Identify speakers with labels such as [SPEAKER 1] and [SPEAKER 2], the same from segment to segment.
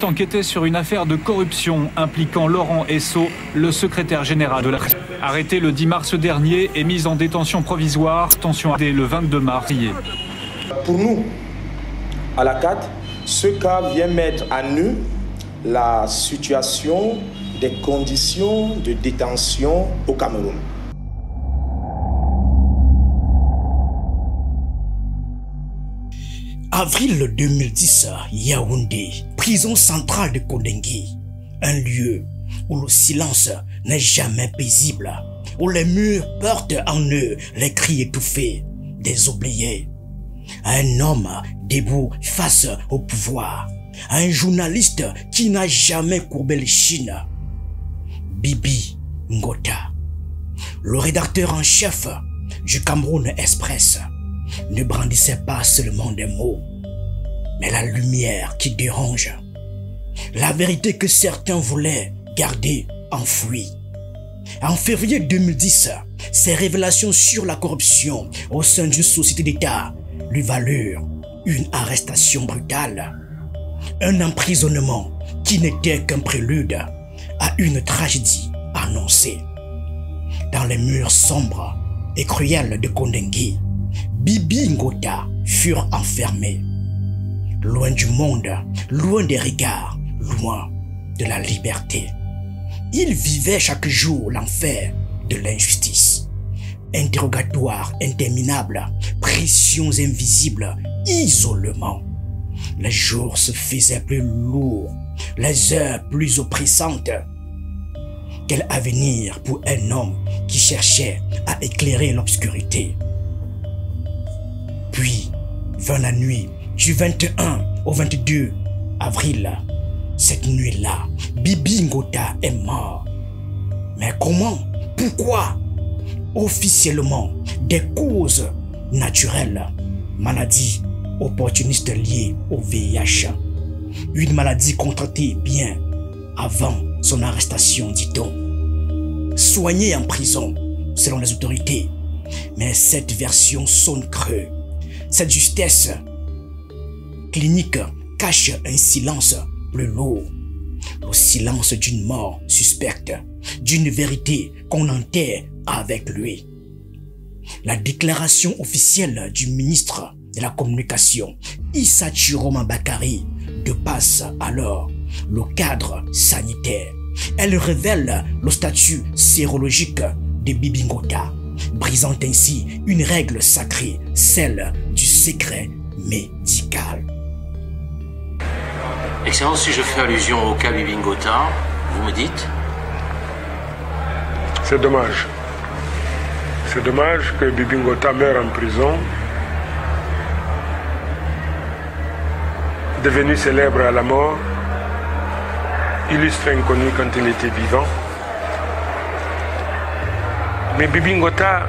[SPEAKER 1] enquêtait sur une affaire de corruption impliquant Laurent Esso, le secrétaire général de la presse. Arrêté le 10 mars dernier et mis en détention provisoire, détention dès le 22 mars.
[SPEAKER 2] Pour nous, à la CAT, ce cas vient mettre à nu la situation des conditions de détention au Cameroun.
[SPEAKER 3] Avril 2010, Yaoundé, prison centrale de Kondengi, un lieu où le silence n'est jamais paisible, où les murs portent en eux les cris étouffés des oubliés. Un homme debout face au pouvoir, un journaliste qui n'a jamais courbé les chines, Bibi Ngota, le rédacteur en chef du Cameroun Express, ne brandissait pas seulement des mots, mais la lumière qui dérange, la vérité que certains voulaient garder enfouie. En février 2010, ses révélations sur la corruption au sein d'une société d'État lui valurent une arrestation brutale, un emprisonnement qui n'était qu'un prélude à une tragédie annoncée. Dans les murs sombres et cruels de Kondengi, Bibi Ngota furent enfermés, loin du monde, loin des regards, loin de la liberté. Ils vivaient chaque jour l'enfer de l'injustice. Interrogatoires interminables, pressions invisibles, isolement. Les jours se faisaient plus lourds, les heures plus oppressantes. Quel avenir pour un homme qui cherchait à éclairer l'obscurité? Puis vint la nuit du 21 au 22 avril. Cette nuit-là, Bibi Ngota est mort. Mais comment? Pourquoi? Officiellement, des causes naturelles, maladie opportuniste liée au VIH. Une maladie contractée bien avant son arrestation, dit-on. Soignée en prison, selon les autorités. Mais cette version sonne creux. Cette justesse clinique cache un silence plus lourd. Le silence d'une mort suspecte, d'une vérité qu'on enterre avec lui. La déclaration officielle du ministre de la Communication, Issa Chiroma Bakari, dépasse alors le cadre sanitaire. Elle révèle le statut sérologique de Bibi Ngota, brisant ainsi une règle sacrée, celle du secret médical.
[SPEAKER 4] Excellence, si je fais allusion au cas Bibi Ngota, vous me dites?
[SPEAKER 5] C'est dommage. C'est dommage que Bibi Ngota meure en prison, devenu célèbre à la mort, illustre inconnu quand il était vivant. Mais Bibi Ngota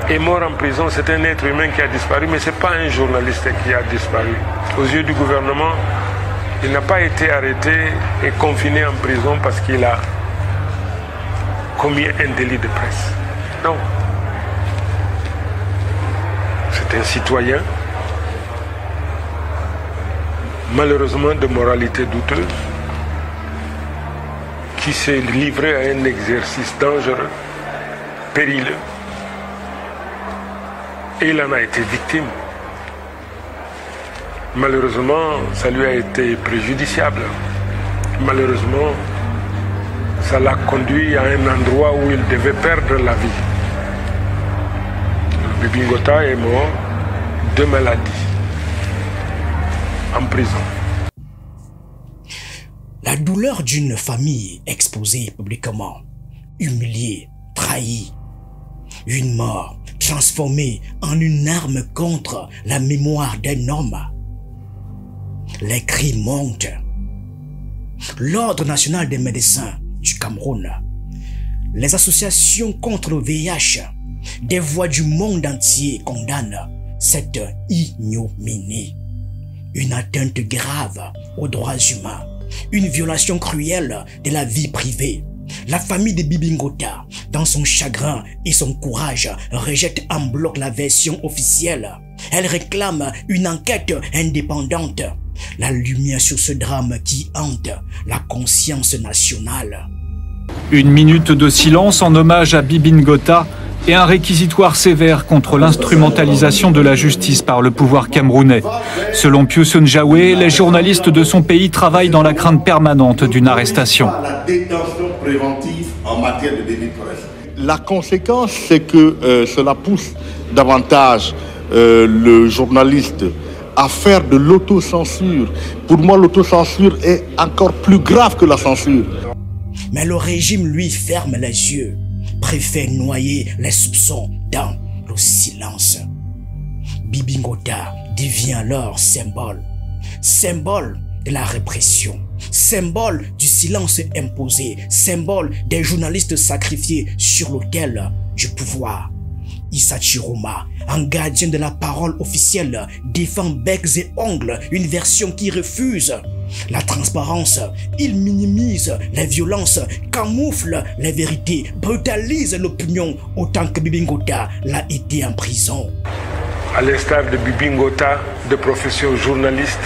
[SPEAKER 5] est mort en prison, c'est un être humain qui a disparu, mais ce n'est pas un journaliste qui a disparu. Aux yeux du gouvernement, il n'a pas été arrêté et confiné en prison parce qu'il a commis un délit de presse. Non. C'est un citoyen, malheureusement de moralité douteuse, qui s'est livré à un exercice dangereux, périlleux, et il en a été victime. Malheureusement, ça lui a été préjudiciable. Malheureusement, ça l'a conduit à un endroit où il devait perdre la vie. Bibi Ngota est mort de maladie, en prison.
[SPEAKER 3] La douleur d'une famille exposée publiquement, humiliée, trahie. Une mort transformée en une arme contre la mémoire d'un homme. Les cris montent. L'Ordre national des médecins du Cameroun, les associations contre le VIH, des voix du monde entier condamnent cette ignominie. Une atteinte grave aux droits humains, une violation cruelle de la vie privée. La famille de Bibi Ngota, dans son chagrin et son courage, rejette en bloc la version officielle. Elle réclame une enquête indépendante. la lumière sur ce drame qui hante la conscience nationale.
[SPEAKER 1] Une minute de silence en hommage à Bibi Ngota et un réquisitoire sévère contre l'instrumentalisation de la justice par le pouvoir camerounais. Selon Pius Njahwe, les journalistes de son pays travaillent dans la crainte permanente d'une arrestation.
[SPEAKER 6] La détention préventive en matière de délit de presse. La conséquence, c'est que cela pousse davantage le journaliste à faire de l'autocensure. Pour moi, l'autocensure est encore plus grave que la censure.
[SPEAKER 3] Mais le régime, lui, ferme les yeux, préfère noyer les soupçons dans le silence. Bibi Ngota devient alors symbole. Symbole de la répression. Symbole du silence imposé. Symbole des journalistes sacrifiés sur l'autel du pouvoir. Issa Chiroma, un gardien de la parole officielle, défend becs et ongles une version qui refuse la transparence. Il minimise les violences, camoufle les vérités, brutalise l'opinion autant que Bibi Ngota l'a été en prison.
[SPEAKER 5] À l'instar de Bibi Ngota, de profession journaliste,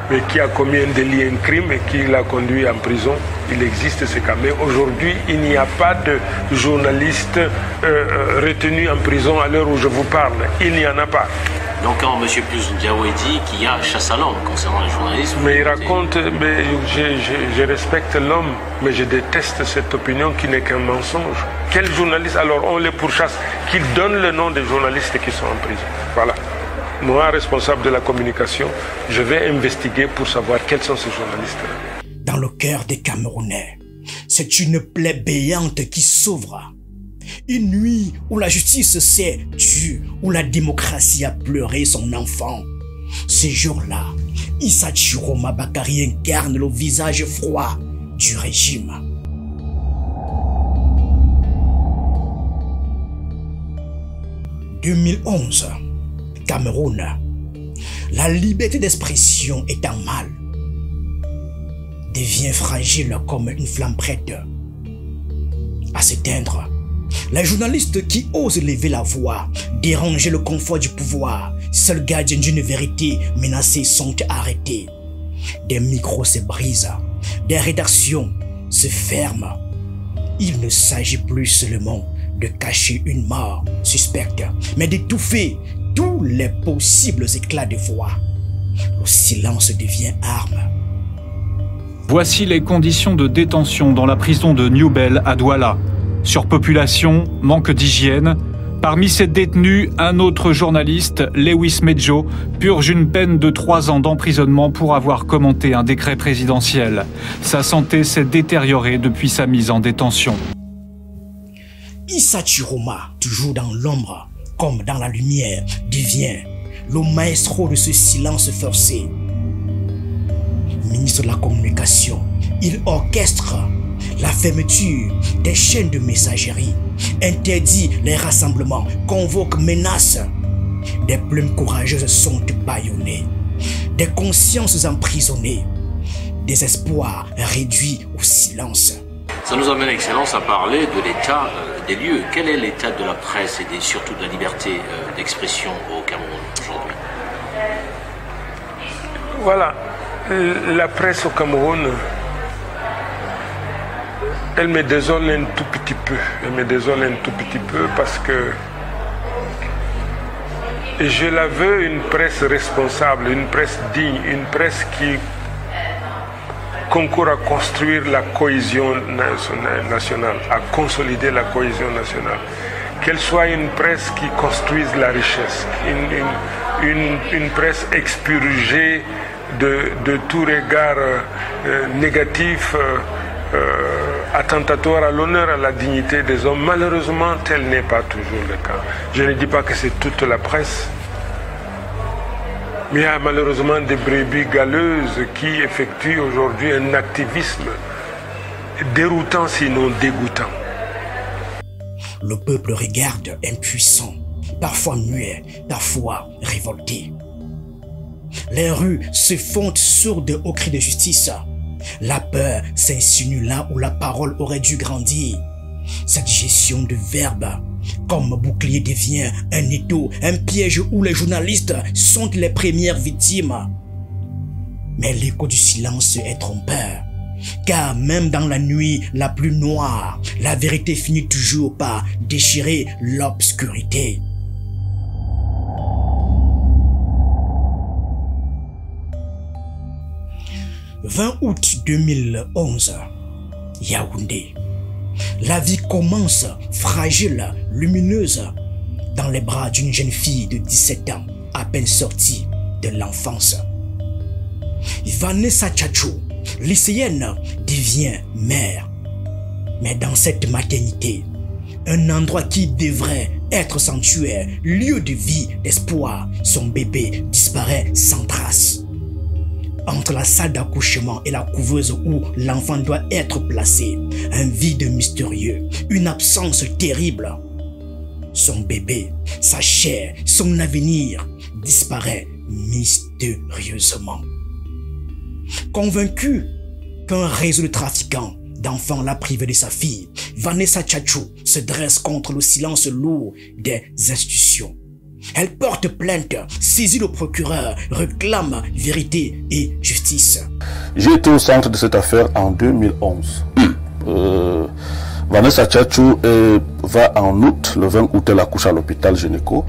[SPEAKER 5] mais qui a commis un délit, un crime et qui l'a conduit en prison. Il existe ce cas. Mais aujourd'hui, il n'y a pas de journaliste retenu en prison à l'heure où je vous parle. Il n'y en a pas.
[SPEAKER 4] Donc quand M. Pius Njahwe dit qu'il y a chasse à l'homme concernant les journalistes...
[SPEAKER 5] Mais il raconte, mais je respecte l'homme, mais je déteste cette opinion qui n'est qu'un mensonge. Quel journaliste, alors on les pourchasse, qu'il donne le nom des journalistes qui sont en prison. Voilà. Moi, responsable de la communication, je vais investiguer pour savoir quels sont ces journalistes-là.
[SPEAKER 3] Dans le cœur des Camerounais, c'est une plaie béante qui s'ouvre. Une nuit où la justice s'est tue, où la démocratie a pleuré son enfant. Ce jour-là, Issa Chiroma Bakary incarne le visage froid du régime. « 2011, Cameroun. La liberté d'expression est en mal. Devient fragile comme une flamme prête à s'éteindre. Les journalistes qui osent lever la voix, déranger le confort du pouvoir, seuls gardiens d'une vérité menacée sont arrêtés. Des micros se brisent, des rédactions se ferment. Il ne s'agit plus seulement de cacher une mort suspecte, mais d'étouffer tous les possibles éclats de voix. Le silence devient arme.
[SPEAKER 1] Voici les conditions de détention dans la prison de New Bell à Douala. Surpopulation, manque d'hygiène. Parmi ces détenus, un autre journaliste, Lewis Medjo, purge une peine de 3 ans d'emprisonnement pour avoir commenté un décret présidentiel. Sa santé s'est détériorée depuis sa mise en détention.
[SPEAKER 3] Issa Chiroma, toujours dans l'ombre, comme dans la lumière, devient le maestro de ce silence forcé. Ministre de la Communication, il orchestre la fermeture des chaînes de messagerie, interdit les rassemblements, convoque menaces. Des plumes courageuses sont bâillonnées, des consciences emprisonnées, des espoirs réduits au silence.
[SPEAKER 4] Ça nous amène, Excellence, à parler de l'état des lieux. Quel est l'état de la presse et surtout de la liberté d'expression au Cameroun aujourd'hui?
[SPEAKER 5] Voilà. La presse au Cameroun, elle me désole un tout petit peu. Elle me désole un tout petit peu parce que je la veux une presse responsable, une presse digne, une presse qui concourt à construire la cohésion nationale, à consolider la cohésion nationale. Qu'elle soit une presse qui construise la richesse, une presse expurgée de tout regard négatif, attentatoire à l'honneur, à la dignité des hommes. Malheureusement, tel n'est pas toujours le cas. Je ne dis pas que c'est toute la presse, mais il y a malheureusement des brebis galeuses qui effectuent aujourd'hui un activisme déroutant, sinon dégoûtant.
[SPEAKER 3] Le peuple regarde impuissant, parfois muet, parfois révolté. Les rues se fondent sourdes aux cris de justice. La peur s'insinue là où la parole aurait dû grandir. Cette gestion de verbe comme bouclier devient un étau, un piège où les journalistes sont les premières victimes. Mais l'écho du silence est trompeur. Car même dans la nuit la plus noire, la vérité finit toujours par déchirer l'obscurité. « 20 août 2011, Yaoundé. La vie commence fragile, lumineuse, dans les bras d'une jeune fille de 17 ans, à peine sortie de l'enfance. Vanessa Tchatchou, lycéenne, devient mère. Mais dans cette maternité, un endroit qui devrait être sanctuaire, lieu de vie, d'espoir, son bébé disparaît sans trace. Entre la salle d'accouchement et la couveuse où l'enfant doit être placé, un vide mystérieux, une absence terrible. Son bébé, sa chair, son avenir disparaît mystérieusement. Convaincu qu'un réseau de trafiquants d'enfants l'a privé de sa fille, Vanessa Tchatchou se dresse contre le silence lourd des institutions. Elle porte plainte, saisit le procureur, réclame vérité et justice.
[SPEAKER 7] J'ai été au centre de cette affaire en 2011. Vanessa Tchatchou va en août, le 20 août, elle accouche à l'hôpital gynéco.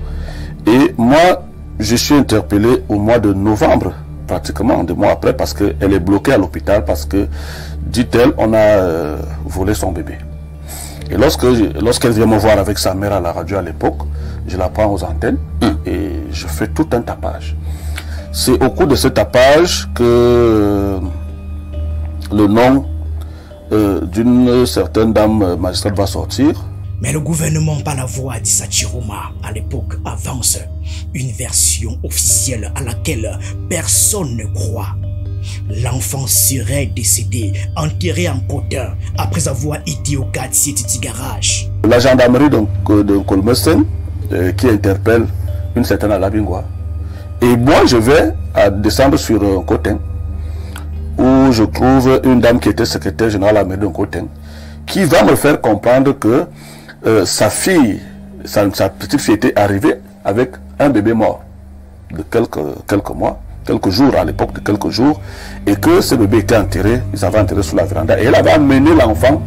[SPEAKER 7] Et moi, je suis interpellé au mois de novembre, pratiquement 2 mois après, parce qu'elle est bloquée à l'hôpital, parce que, dit-elle, on a volé son bébé. Et lorsqu'elle vient me voir avec sa mère à la radio à l'époque, je la prends aux antennes et je fais tout un tapage. C'est au cours de ce tapage que le nom d'une certaine dame magistrate va sortir.
[SPEAKER 3] Mais le gouvernement, par la voix d'Issa Chiroma, à l'époque, avance une version officielle à laquelle personne ne croit. L'enfant serait décédé, enterré en Cotin, après avoir été au quartier Titi Garage. La
[SPEAKER 7] gendarmerie de Kolmesen qui interpelle une certaine Alabingwa. Et moi, je vais descendre sur Cotin, où je trouve une dame qui était secrétaire générale à la mairie de Cotin, qui va me faire comprendre que sa fille, sa petite fille était arrivée avec un bébé mort de quelques mois, quelques jours à l'époque de quelques jours, et que ce bébé était enterré, ils avaient enterré sous la véranda, et elle avait amené l'enfant,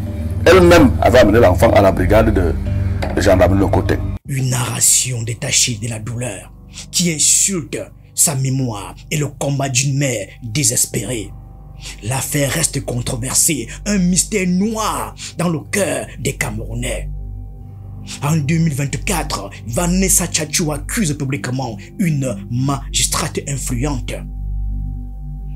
[SPEAKER 7] elle-même avait amené l'enfant à la brigade de gendarmerie de Cotin.
[SPEAKER 3] Une narration détachée de la douleur qui insulte sa mémoire et le combat d'une mère désespérée. L'affaire reste controversée, un mystère noir dans le cœur des Camerounais. En 2024, Vanessa Tchatchou accuse publiquement une magistrate influente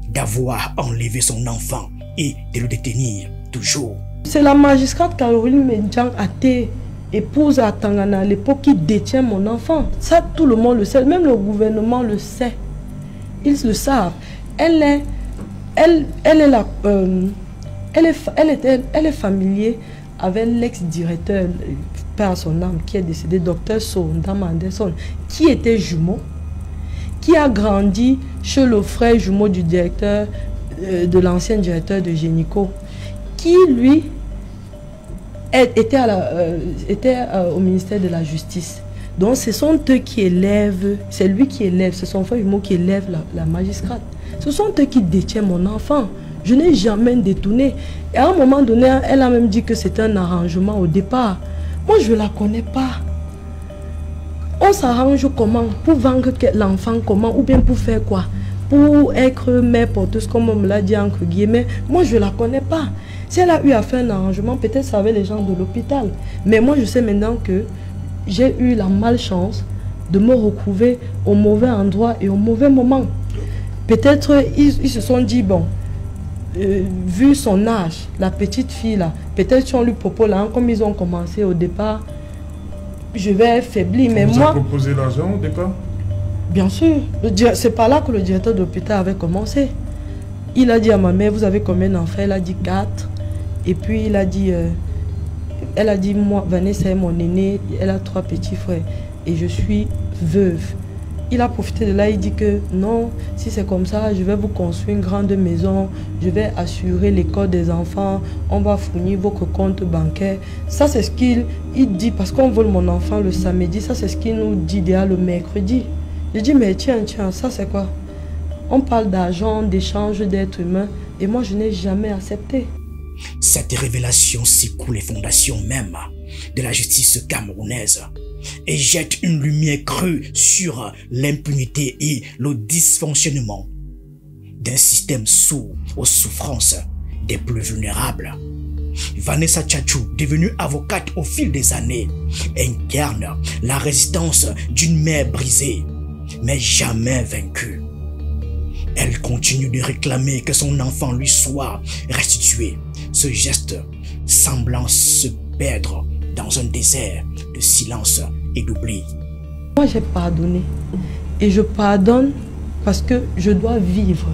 [SPEAKER 3] d'avoir enlevé son enfant et de le détenir toujours.
[SPEAKER 8] C'est la magistrate Caroline Mendiang Até, épouse à Tangana à l'époque, qui détient mon enfant. Ça, tout le monde le sait, même le gouvernement le sait. Ils le savent. Elle est familier avec l'ex-directeur, par son âme, qui est décédé, Dr Sondam Anderson, qui était jumeau, qui a grandi chez le frère jumeau du directeur, de l'ancien directeur de Génico, qui lui était au ministère de la Justice. Donc ce sont eux qui élèvent, c'est lui qui élève, c'est son frère jumeau qui élève la magistrate. Ce sont eux qui détiennent mon enfant. Je n'ai jamais détourné. Et à un moment donné, elle a même dit que c'était un arrangement au départ. Moi, je ne la connais pas. On s'arrange comment? Pour vendre l'enfant comment? Ou bien pour faire quoi? Pour être mère porteuse, comme on me l'a dit entre guillemets. Moi, je ne la connais pas. Si elle a eu à faire un arrangement, peut-être ça avec les gens de l'hôpital. Mais moi, je sais maintenant que j'ai eu la malchance de me retrouver au mauvais endroit et au mauvais moment. Peut-être ils se sont dit, bon, vu son âge, la petite fille là, peut-être si on lui propose là, comme ils ont commencé au départ, je vais faiblir. Mais moi,
[SPEAKER 9] vous avez proposé l'argent au départ?
[SPEAKER 8] Bien sûr, c'est par là que le directeur de l'hôpital avait commencé. Il a dit à ma mère, vous avez combien d'enfants? Elle a dit 4. Et puis il a dit, elle a dit, moi, Vanessa est mon aînée, elle a 3 petits frères et je suis veuve. Il a profité de là, il dit que non, si c'est comme ça, je vais vous construire une grande maison, je vais assurer l'école des enfants, on va fournir votre compte bancaire. Ça, c'est ce qu'il dit, parce qu'on vole mon enfant le samedi, ça, c'est ce qu'il nous dit déjà le mercredi. Je dis, mais tiens, ça, c'est quoi? On parle d'argent, d'échange d'êtres humains, et moi je n'ai jamais accepté.
[SPEAKER 3] Cette révélation secoue les fondations même de la justice camerounaise et jette une lumière crue sur l'impunité et le dysfonctionnement d'un système sourd aux souffrances des plus vulnérables. Vanessa Tchatchou, devenue avocate au fil des années, incarne la résistance d'une mère brisée, mais jamais vaincue. Elle continue de réclamer que son enfant lui soit restitué. Ce geste semblant se perdre dans un désert de silence et d'oubli.
[SPEAKER 8] Moi j'ai pardonné et je pardonne parce que je dois vivre.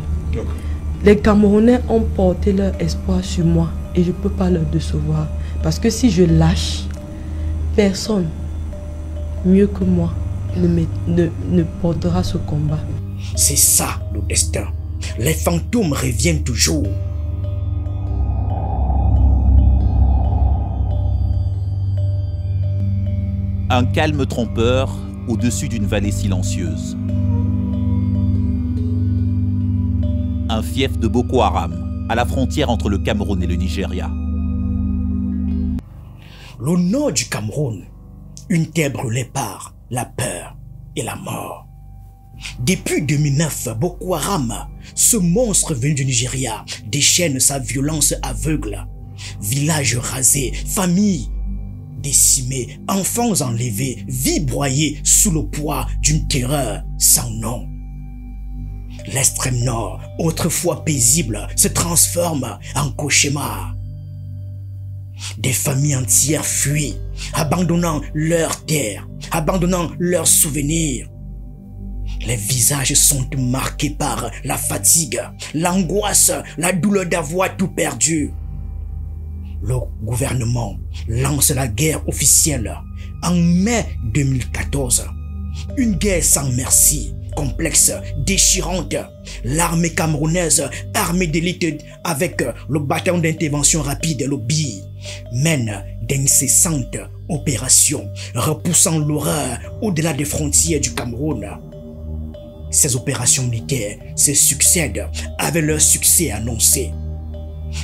[SPEAKER 8] Les Camerounais ont porté leur espoir sur moi et je ne peux pas leur décevoir. Parce que si je lâche, personne mieux que moi ne portera ce combat.
[SPEAKER 3] C'est ça le destin. Les fantômes reviennent toujours.
[SPEAKER 9] Un calme trompeur au-dessus d'une vallée silencieuse. Un fief de Boko Haram, à la frontière entre le Cameroun et le Nigeria.
[SPEAKER 3] Le nord du Cameroun, une terre brûlée par la peur et la mort. Depuis 2009, Boko Haram, ce monstre venu du Nigeria, déchaîne sa violence aveugle. Villages rasés, familles décimées, enfants enlevés, vies broyées sous le poids d'une terreur sans nom. L'extrême nord, autrefois paisible, se transforme en cauchemar. Des familles entières fuient, abandonnant leurs terres, abandonnant leurs souvenirs. Les visages sont marqués par la fatigue, l'angoisse, la douleur d'avoir tout perdu. Le gouvernement lance la guerre officielle en mai 2014. Une guerre sans merci, complexe, déchirante. L'armée camerounaise, armée d'élite avec le bataillon d'intervention rapide, le BI, mène d'incessantes opérations, repoussant l'horreur au-delà des frontières du Cameroun. Ces opérations militaires se succèdent avec leur succès annoncé.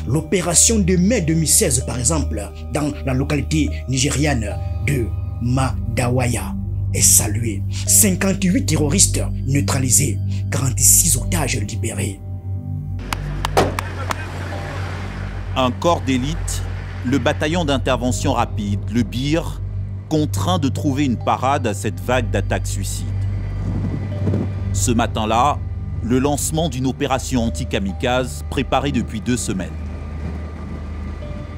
[SPEAKER 3] L'opération de mai 2016, par exemple, dans la localité nigériane de Madawaya, est saluée. 58 terroristes neutralisés, 46 otages libérés.
[SPEAKER 9] Un corps d'élite, le bataillon d'intervention rapide, le BIR, contraint de trouver une parade à cette vague d'attaques suicides. Ce matin-là, le lancement d'une opération anti-kamikaze préparée depuis 2 semaines.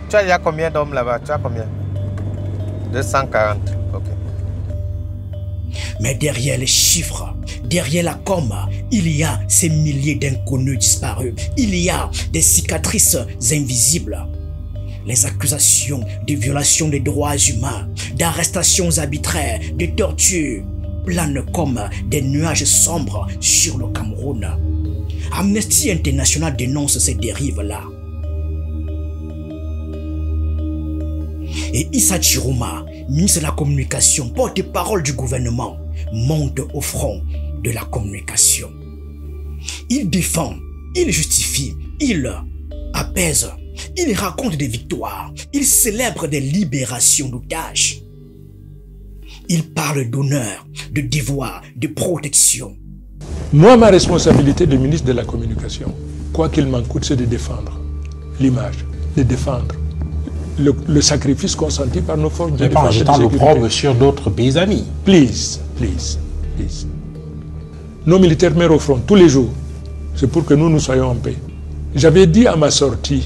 [SPEAKER 10] Tu as combien d'hommes là-bas? Tu as combien? 240. Ok.
[SPEAKER 3] Mais derrière les chiffres, derrière la com, il y a ces milliers d'inconnus disparus. Il y a des cicatrices invisibles. Les accusations de violation des droits humains, d'arrestations arbitraires, de tortures, planent comme des nuages sombres sur le Cameroun. Amnesty International dénonce ces dérives-là. Et Issa Chiroma, ministre de la Communication, porte-parole du gouvernement, monte au front de la communication. Il défend, il justifie, il apaise, il raconte des victoires, il célèbre des libérations d'otages. Il parle d'honneur, de devoir, de protection.
[SPEAKER 5] Moi, ma responsabilité de ministre de la Communication, quoi qu'il m'en coûte, c'est de défendre l'image, de défendre le sacrifice consenti par nos forces de défense.
[SPEAKER 11] En jetant l'opprobre sur d'autres pays amis.
[SPEAKER 5] Please, please, please. Nos militaires meurent au front tous les jours. C'est pour que nous soyons en paix. J'avais dit à ma sortie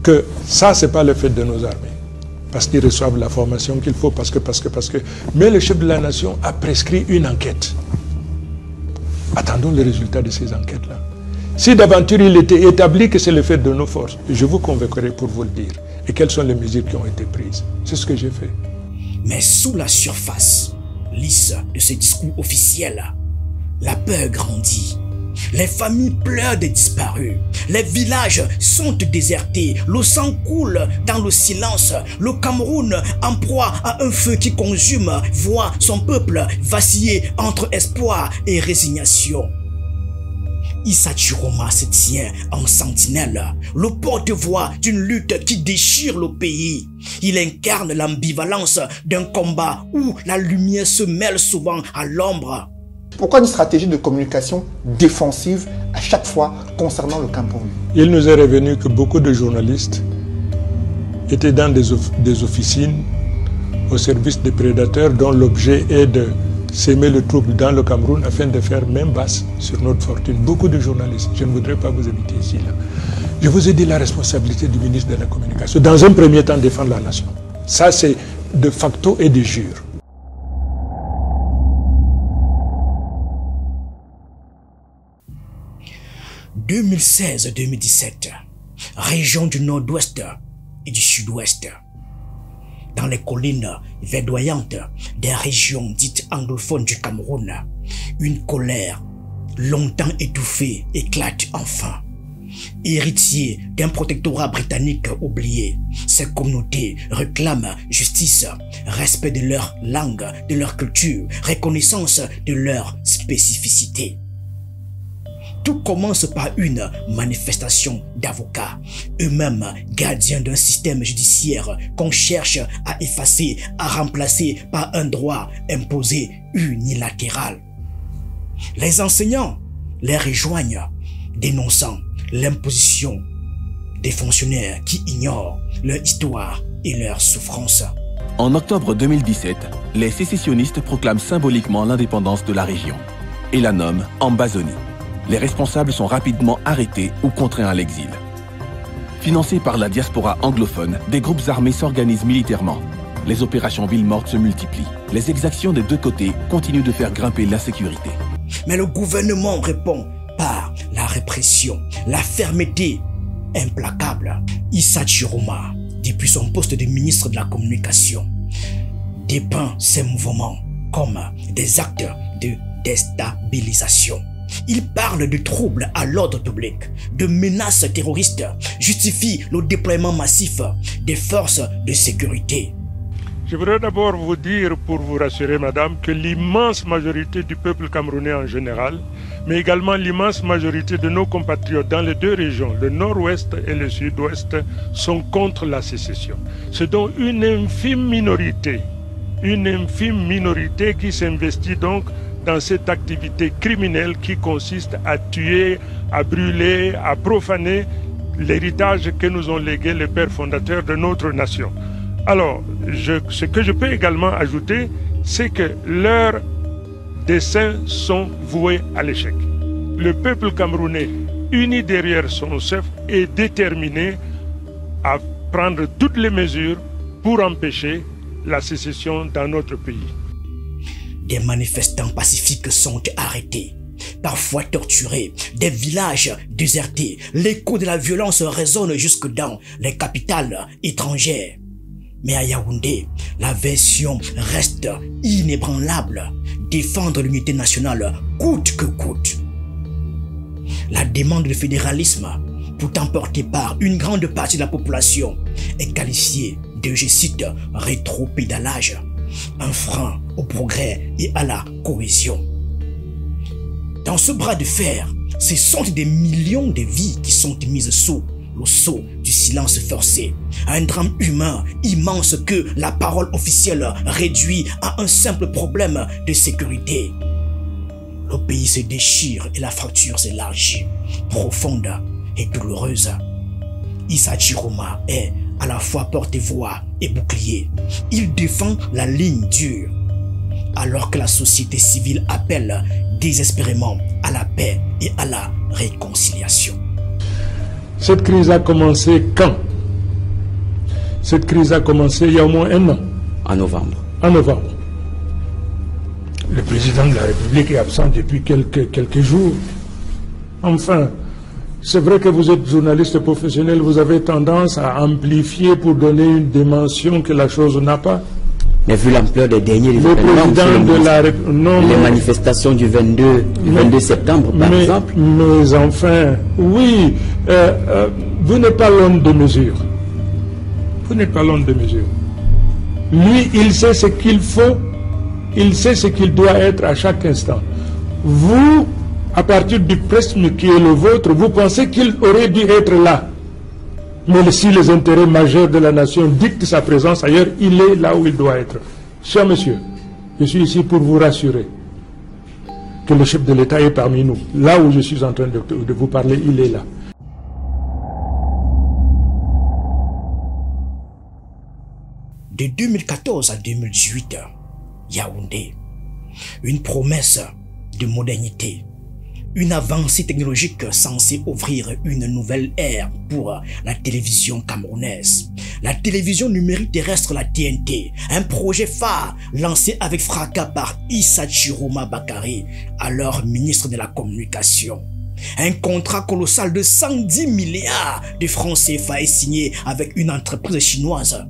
[SPEAKER 5] que ça, c'est pas le fait de nos armées. Parce qu'ils reçoivent la formation qu'il faut, parce que. Mais le chef de la nation a prescrit une enquête. Attendons le résultat de ces enquêtes-là. Si d'aventure il était établi que c'est le fait de nos forces, je vous convaincrai pour vous le dire. Et quelles sont les mesures qui ont été prises. C'est ce que j'ai fait.
[SPEAKER 3] Mais sous la surface lisse de ce discours officiel, la peur grandit. Les familles pleurent des disparus. Les villages sont désertés. Le sang coule dans le silence. Le Cameroun, en proie à un feu qui consume, voit son peuple vaciller entre espoir et résignation. Issa Chiroma se tient en sentinelle, le porte-voix d'une lutte qui déchire le pays. Il incarne l'ambivalence d'un combat où la lumière se mêle souvent à l'ombre.
[SPEAKER 12] Pourquoi une stratégie de communication défensive à chaque fois concernant le Cameroun?
[SPEAKER 11] Il nous est revenu que beaucoup de journalistes étaient dans des officines au service des prédateurs dont l'objet est de s'aimer le trouble dans le Cameroun afin de faire main basse sur notre fortune. Beaucoup de journalistes, je ne voudrais pas vous inviter ici. Là. Je vous ai dit la responsabilité du ministre de la Communication. Dans un premier temps, défendre la nation. Ça, c'est de facto et de jure.
[SPEAKER 3] « 2016-2017, région du nord-ouest et du sud-ouest. Dans les collines verdoyantes des régions dites anglophones du Cameroun, une colère longtemps étouffée éclate enfin. Héritiers d'un protectorat britannique oublié, ces communautés réclament justice, respect de leur langue, de leur culture, reconnaissance de leur spécificité. Tout commence par une manifestation d'avocats, eux-mêmes gardiens d'un système judiciaire qu'on cherche à effacer, à remplacer par un droit imposé unilatéral. Les enseignants les rejoignent, dénonçant l'imposition des fonctionnaires qui ignorent leur histoire et leur souffrance.
[SPEAKER 13] En octobre 2017, les sécessionnistes proclament symboliquement l'indépendance de la région et la nomment Ambazonie. Les responsables sont rapidement arrêtés ou contraints à l'exil. Financés par la diaspora anglophone, des groupes armés s'organisent militairement. Les opérations villes mortes se multiplient. Les exactions des deux côtés continuent de faire grimper l'insécurité.
[SPEAKER 3] Mais le gouvernement répond par la répression, la fermeté implacable. Issa Chiroma, depuis son poste de ministre de la Communication, dépeint ces mouvements comme des actes de déstabilisation. Il parle de troubles à l'ordre public, de menaces terroristes, justifie le déploiement massif des forces de sécurité.
[SPEAKER 5] Je voudrais d'abord vous dire, pour vous rassurer, madame, que l'immense majorité du peuple camerounais en général, mais également l'immense majorité de nos compatriotes dans les deux régions, le nord-ouest et le sud-ouest, sont contre la sécession. C'est donc une infime minorité qui s'investit donc dans cette activité criminelle qui consiste à tuer, à brûler, à profaner l'héritage que nous ont légué les pères fondateurs de notre nation. Alors, ce que je peux également ajouter, c'est que leurs desseins sont voués à l'échec. Le peuple camerounais, uni derrière son chef, est déterminé à prendre toutes les mesures pour empêcher la sécession dans notre pays.
[SPEAKER 3] Des manifestants pacifiques sont arrêtés, parfois torturés, des villages désertés. L'écho de la violence résonne jusque dans les capitales étrangères. Mais à Yaoundé, la version reste inébranlable. Défendre l'unité nationale coûte que coûte. La demande de fédéralisme, pourtant portée par une grande partie de la population, est qualifiée de, je cite, rétropédalage, un frein au progrès et à la cohésion. Dans ce bras de fer, ce sont des millions de vies qui sont mises sous le sceau du silence forcé. Un drame humain immense que la parole officielle réduit à un simple problème de sécurité. Le pays se déchire et la fracture s'élargit, profonde et douloureuse. Issa Chiroma est à la fois porte-voix et bouclier. Il défend la ligne dure, alors que la société civile appelle désespérément à la paix et à la réconciliation.
[SPEAKER 11] Cette crise a commencé quand? Cette crise a commencé il y a au moins un an.
[SPEAKER 14] En novembre.
[SPEAKER 11] En novembre. Le président de la République est absent depuis quelques jours. Enfin, c'est vrai que vous êtes journaliste professionnel, vous avez tendance à amplifier pour donner une dimension que la chose n'a pas.
[SPEAKER 14] Mais vu l'ampleur des derniers les manifestations du 22 septembre, par exemple.
[SPEAKER 11] Mais enfin, oui, vous n'êtes pas l'homme de mesure. Vous n'êtes pas l'homme de mesure. Lui, il sait ce qu'il faut, il sait ce qu'il doit être à chaque instant. Vous à partir du prisme qui est le vôtre, vous pensez qu'il aurait dû être là. Mais si les intérêts majeurs de la nation dictent sa présence ailleurs, il est là où il doit être. Cher monsieur, je suis ici pour vous rassurer que le chef de l'État est parmi nous. Là où je suis en train de vous parler, il est là.
[SPEAKER 3] De 2014 à 2018, Yaoundé, une promesse de modernité, une avancée technologique censée ouvrir une nouvelle ère pour la télévision camerounaise. La télévision numérique terrestre, la TNT, un projet phare lancé avec fracas par Issa Chiroma Bakary, alors ministre de la Communication. Un contrat colossal de 110 milliards de francs CFA est signé avec une entreprise chinoise.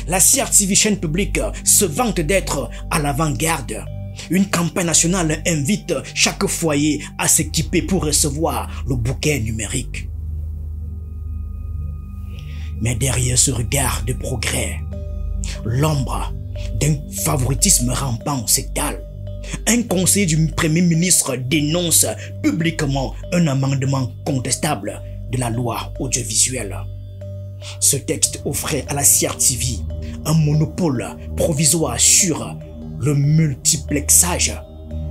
[SPEAKER 3] La CRTV chaîne publique se vante d'être à l'avant-garde. Une campagne nationale invite chaque foyer à s'équiper pour recevoir le bouquet numérique. Mais derrière ce regard de progrès, l'ombre d'un favoritisme rampant s'étale. Un conseiller du Premier ministre dénonce publiquement un amendement contestable de la loi audiovisuelle. Ce texte offrait à la CRTV un monopole provisoire sur le multiplexage,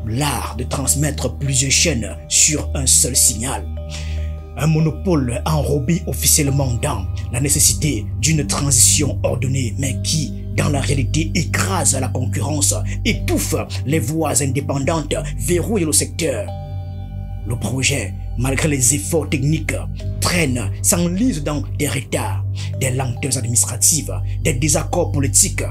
[SPEAKER 3] l'art de transmettre plusieurs chaînes sur un seul signal. Un monopole enrobé officiellement dans la nécessité d'une transition ordonnée, mais qui, dans la réalité, écrase la concurrence, étouffe les voix indépendantes, verrouille le secteur. Le projet, malgré les efforts techniques, traîne, s'enlise dans des retards, des lenteurs administratives, des désaccords politiques.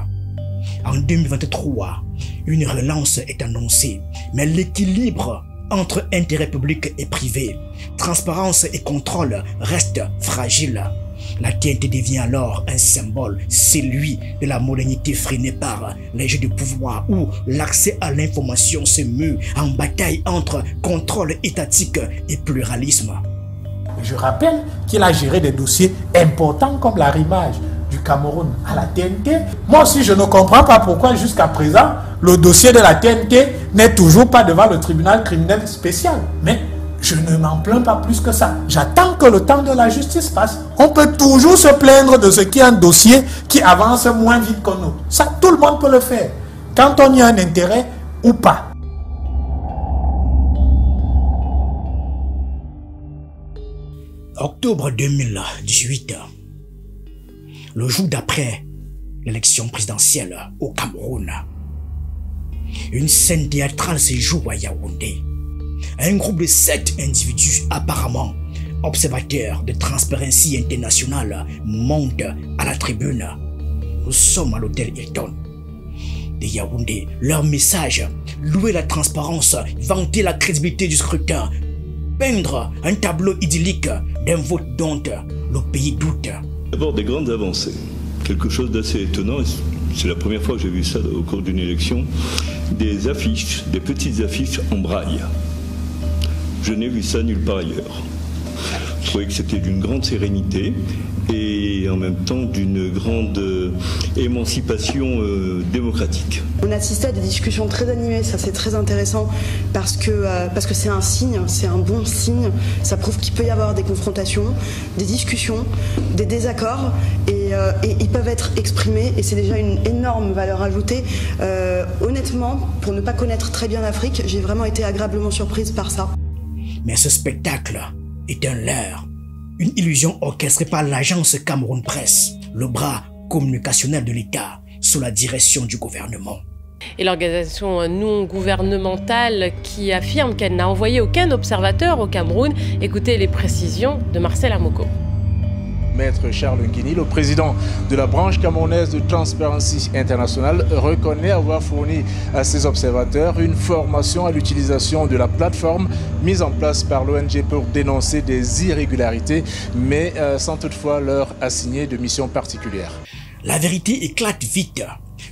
[SPEAKER 3] En 2023, une relance est annoncée, mais l'équilibre entre intérêt public et privé, transparence et contrôle reste fragile. La TNT devient alors un symbole, celui de la modernité freinée par les jeux de pouvoir où l'accès à l'information se mue en bataille entre contrôle étatique et pluralisme.
[SPEAKER 15] Je rappelle qu'il a géré des dossiers importants comme l'arrimage du Cameroun à la TNT. Moi aussi, je ne comprends pas pourquoi jusqu'à présent, le dossier de la TNT n'est toujours pas devant le tribunal criminel spécial. Mais je ne m'en plains pas plus que ça. J'attends que le temps de la justice passe. On peut toujours se plaindre de ce qui est un dossier qui avance moins vite que nous. Ça, tout le monde peut le faire. Quand on y a un intérêt ou pas.
[SPEAKER 3] Octobre 2018, le jour d'après l'élection présidentielle au Cameroun, une scène théâtrale se joue à Yaoundé. Un groupe de 7 individus apparemment observateurs de Transparency International monte à la tribune. Nous sommes à l'hôtel Hilton de Yaoundé. Leur message, louer la transparence, vanter la crédibilité du scrutin, peindre un tableau idyllique d'un vote dont le pays doute.
[SPEAKER 16] D'abord des grandes avancées, quelque chose d'assez étonnant, c'est la première fois que j'ai vu ça au cours d'une élection, des affiches, des petites affiches en braille. Je n'ai vu ça nulle part ailleurs. Je trouvais que c'était d'une grande sérénité et en même temps d'une grande émancipation démocratique.
[SPEAKER 17] On assistait à des discussions très animées, ça c'est très intéressant parce que c'est un signe, c'est un bon signe. Ça prouve qu'il peut y avoir des confrontations, des discussions, des désaccords et ils peuvent être exprimés et c'est déjà une énorme valeur ajoutée. Honnêtement, pour ne pas connaître très bien l'Afrique, j'ai vraiment été agréablement surprise par ça.
[SPEAKER 3] Mais ce spectacle est un leurre, une illusion orchestrée par l'agence Cameroun Presse, le bras communicationnel de l'État sous la direction du gouvernement.
[SPEAKER 18] Et l'organisation non gouvernementale qui affirme qu'elle n'a envoyé aucun observateur au Cameroun. Écoutez les précisions de Marcel Amoko.
[SPEAKER 19] Maître Charles Nguini, le président de la branche camerounaise de Transparency International, reconnaît avoir fourni à ses observateurs une formation à l'utilisation de la plateforme mise en place par l'ONG pour dénoncer des irrégularités, mais sans toutefois leur assigner de mission particulière.
[SPEAKER 3] La vérité éclate vite.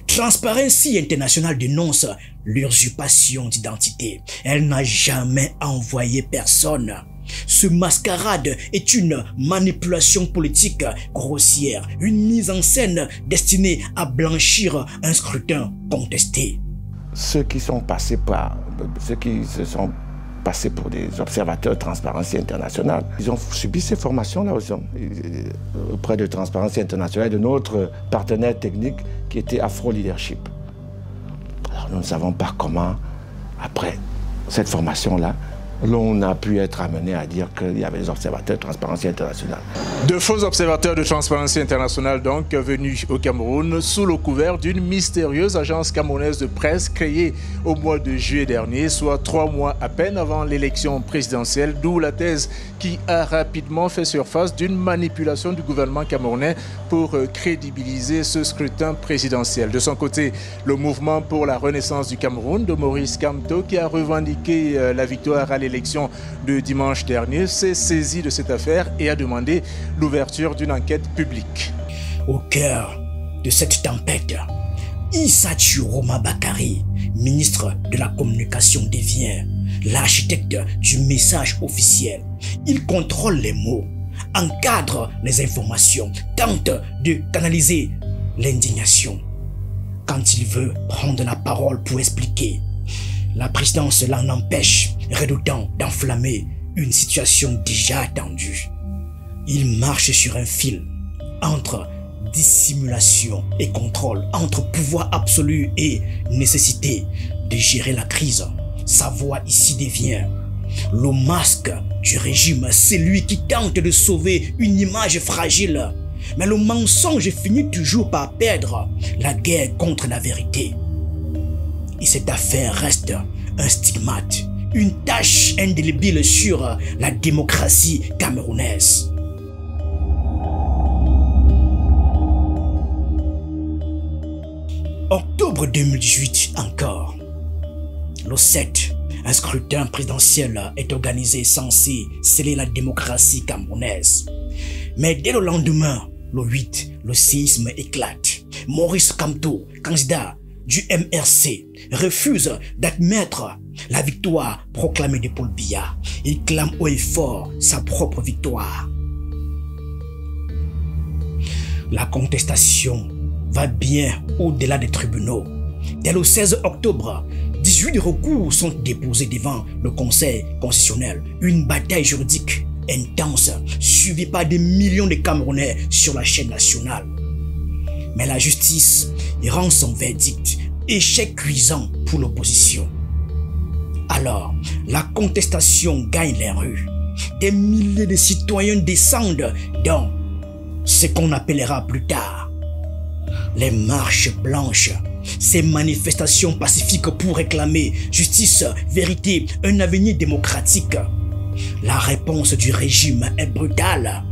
[SPEAKER 3] Transparency International dénonce l'usurpation d'identité. Elle n'a jamais envoyé personne. Ce mascarade est une manipulation politique grossière, une mise en scène destinée à blanchir un scrutin contesté.
[SPEAKER 20] Ceux qui sont passés par, ceux qui se sont
[SPEAKER 6] passer pour des observateurs de Transparency International. Ils ont subi ces formations-là aussi, auprès de Transparency International et de notre partenaire technique qui était Afro Leadership. Alors nous ne savons pas comment, après cette formation-là, l'on a pu être amené à dire qu'il y avait des observateurs de Transparency International.
[SPEAKER 19] De faux observateurs de Transparency International donc venus au Cameroun sous le couvert d'une mystérieuse agence camerounaise de presse créée au mois de juillet dernier, soit 3 mois à peine avant l'élection présidentielle, d'où la thèse qui a rapidement fait surface d'une manipulation du gouvernement camerounais pour crédibiliser ce scrutin présidentiel. De son côté, le mouvement pour la renaissance du Cameroun de Maurice Kamto, qui a revendiqué la victoire à l'élection de dimanche dernier, s'est saisi de cette affaire et a demandé l'ouverture d'une enquête publique.
[SPEAKER 3] Au cœur de cette tempête, Issa Chiroma Bakari, ministre de la Communication, devient l'architecte du message officiel. Il contrôle les mots, encadre les informations, tente de canaliser l'indignation. Quand il veut prendre la parole pour expliquer, la présidence l'en empêche, redoutant d'enflammer une situation déjà tendue. Il marche sur un fil entre dissimulation et contrôle, entre pouvoir absolu et nécessité de gérer la crise. Sa voix ici devient le masque du régime, c'est lui qui tente de sauver une image fragile. Mais le mensonge finit toujours par perdre la guerre contre la vérité. Et cette affaire reste un stigmate, une tache indélébile sur la démocratie camerounaise. Octobre 2018 encore. Le 7, un scrutin présidentiel est organisé censé sceller la démocratie camerounaise. Mais dès le lendemain, le 8, le séisme éclate. Maurice Kamto, candidat du MRC, refuse d'admettre la victoire proclamée de Paul Biya. Il clame haut et fort sa propre victoire. La contestation va bien au-delà des tribunaux. Dès le 16 octobre, 18 recours sont déposés devant le Conseil constitutionnel. Une bataille juridique intense, suivie par des millions de Camerounais sur la chaîne nationale. Mais la justice rend son verdict, échec cuisant pour l'opposition. Alors, la contestation gagne les rues. Des milliers de citoyens descendent dans ce qu'on appellera plus tard les marches blanches. Ces manifestations pacifiques pour réclamer justice, vérité, un avenir démocratique. La réponse du régime est brutale.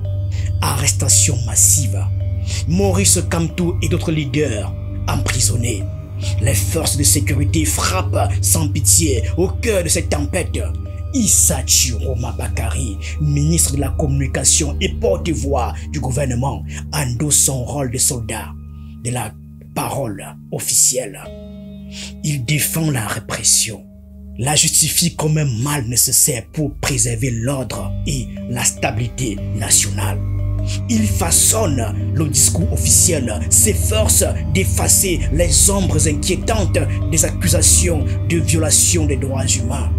[SPEAKER 3] Arrestation massive. Maurice Kamto et d'autres leaders emprisonnés. Les forces de sécurité frappent sans pitié au cœur de cette tempête. Issa Chiroma Bakari, ministre de la Communication et porte-voix du gouvernement, endosse son rôle de soldat de la parole officielle. Il défend la répression, la justifie comme un mal nécessaire pour préserver l'ordre et la stabilité nationale. Il façonne le discours officiel, s'efforce d'effacer les ombres inquiétantes des accusations de violation des droits humains.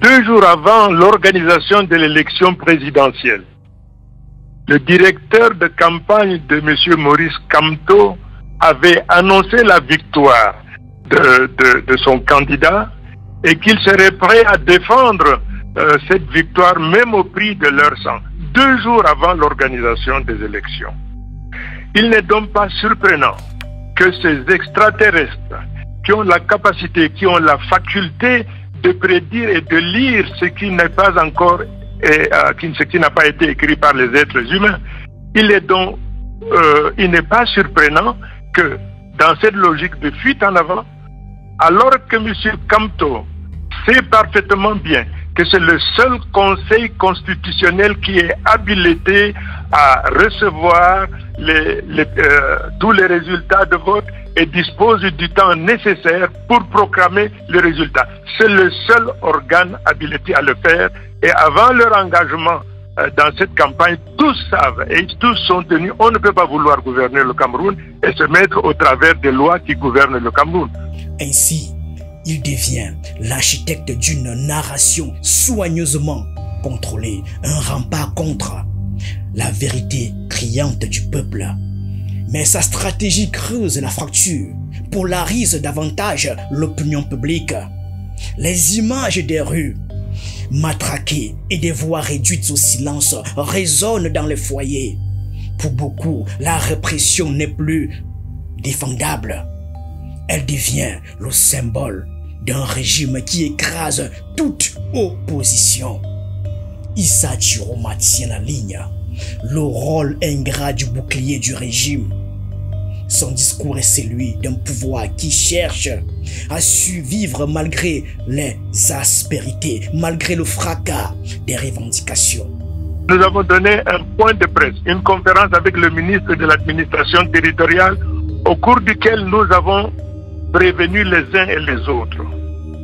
[SPEAKER 20] 2 jours avant l'organisation de l'élection présidentielle, le directeur de campagne de M. Maurice Kamto avait annoncé la victoire de son candidat et qu'il serait prêt à défendre cette victoire même au prix de leur sang, 2 jours avant l'organisation des élections. Il n'est donc pas surprenant que ces extraterrestres qui ont la capacité, qui ont la faculté de prédire et de lire ce qui n'est pas encore, ce qui n'a pas été écrit par les êtres humains, il n'est pas surprenant que dans cette logique de fuite en avant, alors que M. Kamto sait parfaitement bien que c'est le seul conseil constitutionnel qui est habilité à recevoir tous les résultats de vote et dispose du temps nécessaire pour proclamer les résultats. C'est le seul organe habilité à le faire et avant leur engagement dans cette campagne, tous savent et tous sont tenus. On ne peut pas vouloir gouverner le Cameroun et se mettre au travers des lois qui gouvernent le Cameroun.
[SPEAKER 3] Ainsi, Il devient l'architecte d'une narration soigneusement contrôlée, un rempart contre la vérité criante du peuple. Mais sa stratégie creuse la fracture, polarise davantage l'opinion publique. Les images des rues matraquées et des voix réduites au silence résonnent dans les foyers. Pour beaucoup, la répression n'est plus défendable. Elle devient le symbole d'un régime qui écrase toute opposition. Issa Chiroma tient la ligne, le rôle ingrat du bouclier du régime. Son discours est celui d'un pouvoir qui cherche à survivre malgré les aspérités, malgré le fracas des revendications.
[SPEAKER 20] Nous avons donné un point de presse, une conférence avec le ministre de l'administration territoriale, au cours duquel nous avons prévenu les uns et les autres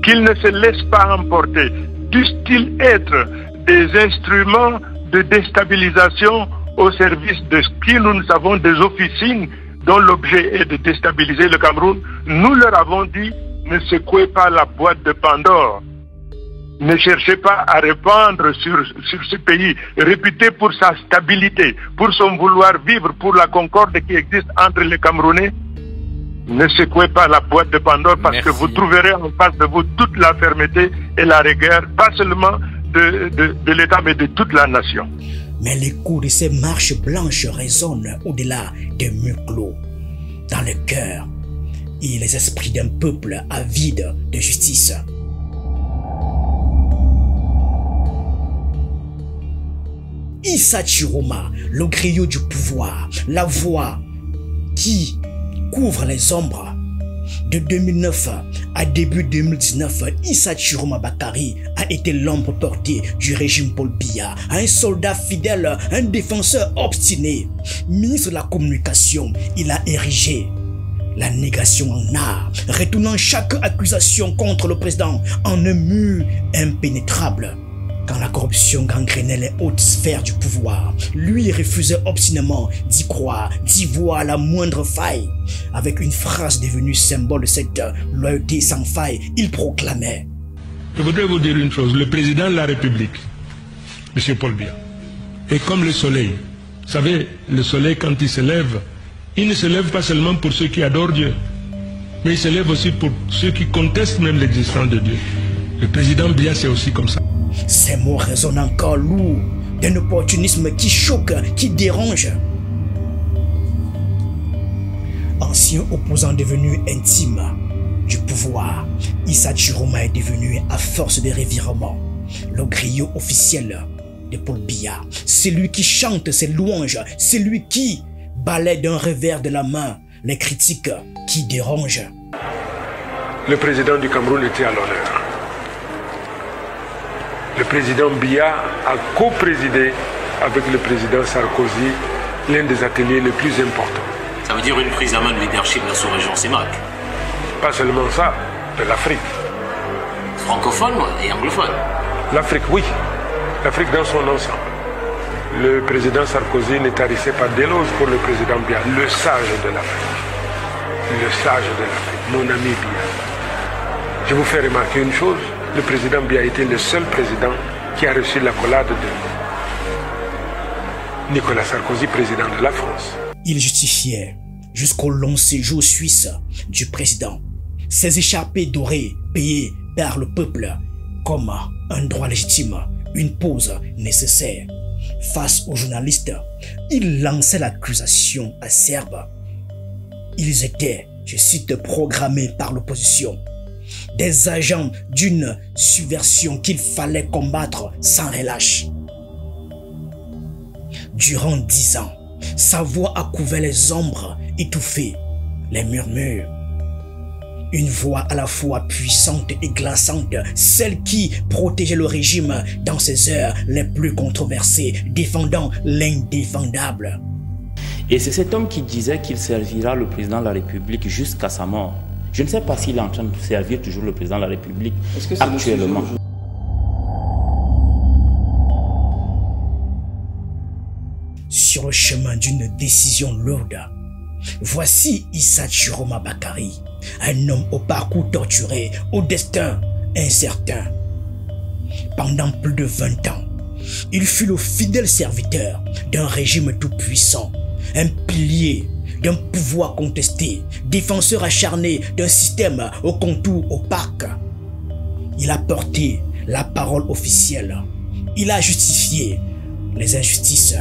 [SPEAKER 20] qu'ils ne se laissent pas emporter, dussent-ils être des instruments de déstabilisation au service de ce que nous savons des officines dont l'objet est de déstabiliser le Cameroun. Nous leur avons dit, ne secouez pas la boîte de Pandore. Ne cherchez pas à répandre sur ce pays réputé pour sa stabilité, pour son vouloir vivre, pour la concorde qui existe entre les Camerounais. Ne secouez pas la boîte de Pandore parce que vous trouverez en face de vous toute la fermeté et la rigueur, pas seulement de l'État mais de toute la nation.
[SPEAKER 3] Mais l'écho de ces marches blanches résonne au-delà des murs clos, dans le cœur et les esprits d'un peuple avide de justice. Issa Chiroma, le griot du pouvoir, la voix qui couvre les ombres. De 2009 à début 2019, Issa Chiroma Bakary a été l'ombre portée du régime Paul Biya, un soldat fidèle, un défenseur obstiné. Ministre de la communication, il a érigé la négation en art, retournant chaque accusation contre le président en un mur impénétrable. Quand la corruption gangrénait les hautes sphères du pouvoir, lui refusait obstinément d'y croire, d'y voir la moindre faille. Avec une phrase devenue symbole de cette loyauté sans faille, il proclamait:
[SPEAKER 11] je voudrais vous dire une chose, le président de la République, M. Paul Biya, est comme le soleil. Vous savez, le soleil quand il se lève, il ne se lève pas seulement pour ceux qui adorent Dieu, mais il se lève aussi pour ceux qui contestent même l'existence de Dieu. Le président Biya, c'est aussi comme ça.
[SPEAKER 3] Ces mots résonnent encore lourds d'un opportunisme qui choque, qui dérange. Ancien opposant devenu intime du pouvoir, Issa Chiroma est devenu, à force de revirements, le griot officiel de Paul Biya. C'est lui qui chante ses louanges, c'est lui qui balaie d'un revers de la main les critiques qui dérangent.
[SPEAKER 5] Le président du Cameroun était à l'honneur. Le président Biya a co-présidé avec le président Sarkozy l'un des ateliers les plus importants.
[SPEAKER 4] Ça veut dire une prise à main de leadership de la sous-région CEMAC.
[SPEAKER 5] Pas seulement ça, de l'Afrique.
[SPEAKER 4] Francophone et anglophone.
[SPEAKER 5] L'Afrique, oui. L'Afrique dans son ensemble. Le président Sarkozy ne tarissait pas d'éloges pour le président Biya, le sage de l'Afrique. Le sage de l'Afrique, mon ami Biya. Je vous fais remarquer une chose. Le président Biya était le seul président qui a reçu l'accolade de Nicolas Sarkozy, président de la France.
[SPEAKER 3] Il justifiait jusqu'au long séjour suisse du président ses échappées dorées payées par le peuple comme un droit légitime, une pause nécessaire. Face aux journalistes, il lançait l'accusation acerbe. Ils étaient, je cite, programmés par l'opposition. Des agents d'une subversion qu'il fallait combattre sans relâche. Durant 10 ans, sa voix a couvert les ombres, étouffé les murmures. Une voix à la fois puissante et glaçante, celle qui protégeait le régime dans ses heures les plus controversées, défendant l'indéfendable.
[SPEAKER 14] Et c'est cet homme qui disait qu'il servira le président de la République jusqu'à sa mort. Je ne sais pas s'il est en train de servir toujours le président de la République actuellement.
[SPEAKER 3] Sur le chemin d'une décision lourde, voici Issa Chiroma Bakary, Un homme au parcours torturé, au destin incertain. Pendant plus de 20 ans, il fut le fidèle serviteur d'un régime tout-puissant, un pilier d'un pouvoir contesté, défenseur acharné d'un système au contour opaque. Il a porté la parole officielle. Il a justifié les injustices,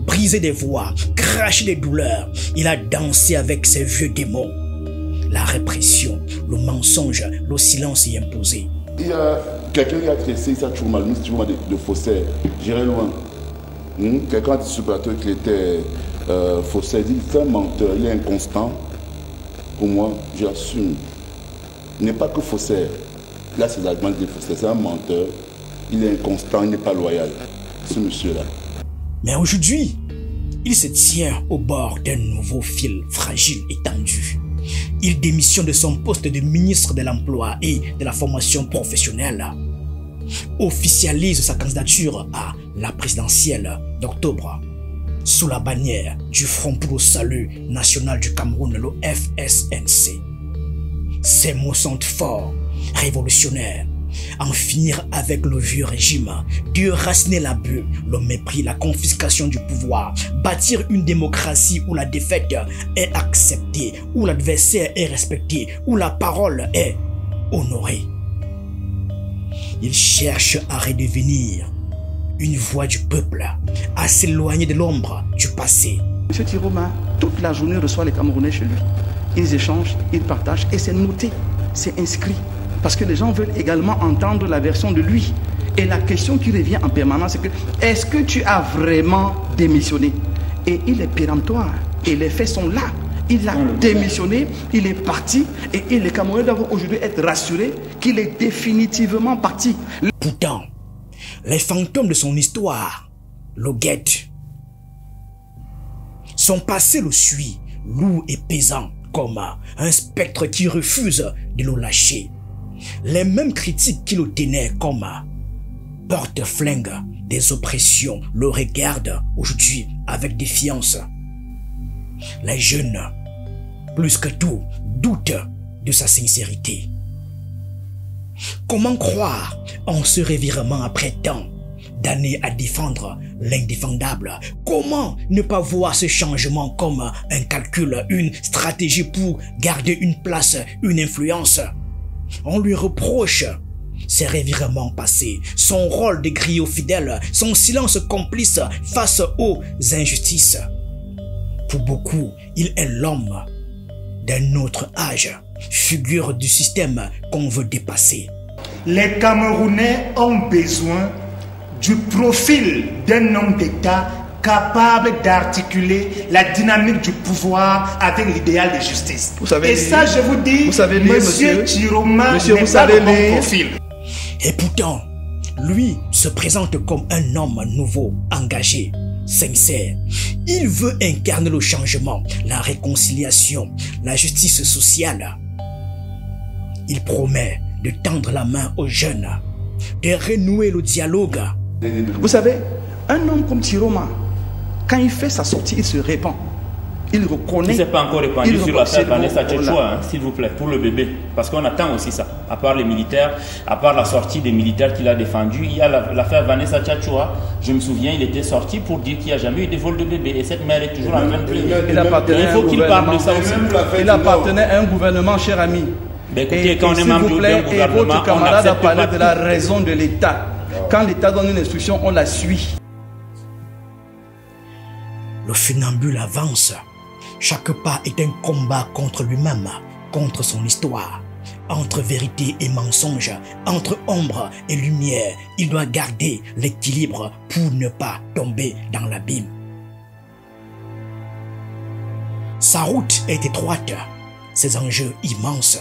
[SPEAKER 3] brisé des voix, craché des douleurs. Il a dansé avec ses vieux démons. La répression, le mensonge, le silence y imposé.
[SPEAKER 6] Il y a quelqu'un qui a traité ça de faussaire. J'irai loin. Quelqu'un a dit sur le plateau qu'il était faussaire. Il dit c'est un menteur, il est inconstant. Pour moi, j'assume. Il n'est pas que faussaire. Là, c'est l'argument de faussaire. C'est un menteur. Il est inconstant, il n'est pas loyal. Ce monsieur-là.
[SPEAKER 3] Mais aujourd'hui, il se tient au bord d'un nouveau fil fragile et tendu. Il démissionne de son poste de ministre de l'Emploi et de la formation professionnelle. Officialise sa candidature à la présidentielle d'octobre sous la bannière du Front pour le Salut National du Cameroun, le FSNC. Ces mots sont forts, révolutionnaires. En finir avec le vieux régime, déraciner l'abus, le mépris, la confiscation du pouvoir, bâtir une démocratie où la défaite est acceptée, où l'adversaire est respecté, où la parole est honorée. Il cherche à redevenir une voix du peuple, à s'éloigner de l'ombre du passé.
[SPEAKER 21] M. Tiroma, toute la journée reçoit les Camerounais chez lui. Ils échangent, ils partagent et c'est noté, c'est inscrit. Parce que les gens veulent également entendre la version de lui. Et la question qui revient en permanence, c'est que est-ce que tu as vraiment démissionné? Et il est péremptoire. Et les faits sont là. Il a démissionné, il est parti. Et les Camerounais doivent aujourd'hui être rassurés qu'il est définitivement parti.
[SPEAKER 3] Pourtant, les fantômes de son histoire le guettent. Son passé le suit, lourd et pesant, comme un spectre qui refuse de le lâcher. Les mêmes critiques qui le tenaient comme porte-flingue des oppressions le regardent aujourd'hui avec défiance. Les jeunes, plus que tout, doutent de sa sincérité. Comment croire en ce revirement après tant d'années à défendre l'indéfendable? Comment ne pas voir ce changement comme un calcul, une stratégie pour garder une place, une influence? On lui reproche ses revirements passés, son rôle de griot fidèle, son silence complice face aux injustices. Pour beaucoup, il est l'homme d'un autre âge, figure du système qu'on veut dépasser.
[SPEAKER 22] Les Camerounais ont besoin du profil d'un homme d'État capable d'articuler la dynamique du pouvoir avec l'idéal de justice. Et ça, je vous dis, monsieur Tiroma n'est pas le bon profil.
[SPEAKER 3] Et pourtant, lui se présente comme un homme nouveau, engagé, sincère. Il veut incarner le changement, la réconciliation, la justice sociale. Il promet de tendre la main aux jeunes, de renouer le dialogue.
[SPEAKER 21] Vous savez, un homme comme Tiroma, quand il fait sa sortie, il se répand. Il reconnaît.
[SPEAKER 14] Il ne s'est pas encore répandu sur l'affaire Vanessa Tchétchoua, s'il vous plaît, pour le bébé. Parce qu'on attend aussi ça. À part les militaires, à part la sortie des militaires qu'il a défendus, il y a l'affaire Vanessa Tchétchoua. Je me souviens, il était sorti pour dire qu'il n'y a jamais eu de vol de bébé. Et cette mère est toujours en train de plaider. Il faut qu'il parle de ça aussi.
[SPEAKER 21] Il appartenait à un gouvernement, cher ami.
[SPEAKER 14] Ben écoutez, quand on est membre d'un gouvernement,
[SPEAKER 21] et votre camarade a parlé de la raison de l'État. Quand l'État donne une instruction, on la suit.
[SPEAKER 3] Le funambule avance. Chaque pas est un combat contre lui-même, contre son histoire. Entre vérité et mensonge, entre ombre et lumière, il doit garder l'équilibre pour ne pas tomber dans l'abîme. Sa route est étroite, ses enjeux immenses.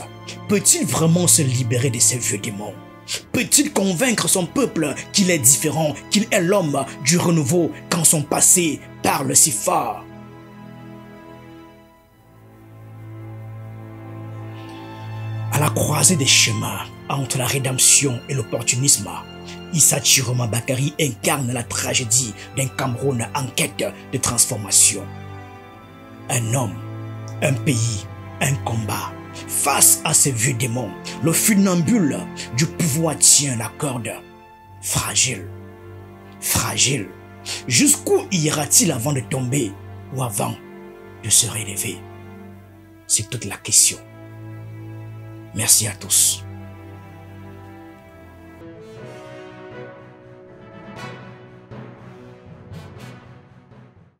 [SPEAKER 3] Peut-il vraiment se libérer de ses vieux démons? Peut-il convaincre son peuple qu'il est différent, qu'il est l'homme du renouveau quand son passé parle si fort? À la croisée des chemins entre la rédemption et l'opportunisme, Issa Tiroma Bakary incarne la tragédie d'un Cameroun en quête de transformation. Un homme, un pays, un combat. Face à ces vieux démons, le funambule du pouvoir tient la corde. Fragile, fragile. Jusqu'où ira-t-il avant de tomber ou avant de se relever? C'est toute la question. Merci à tous.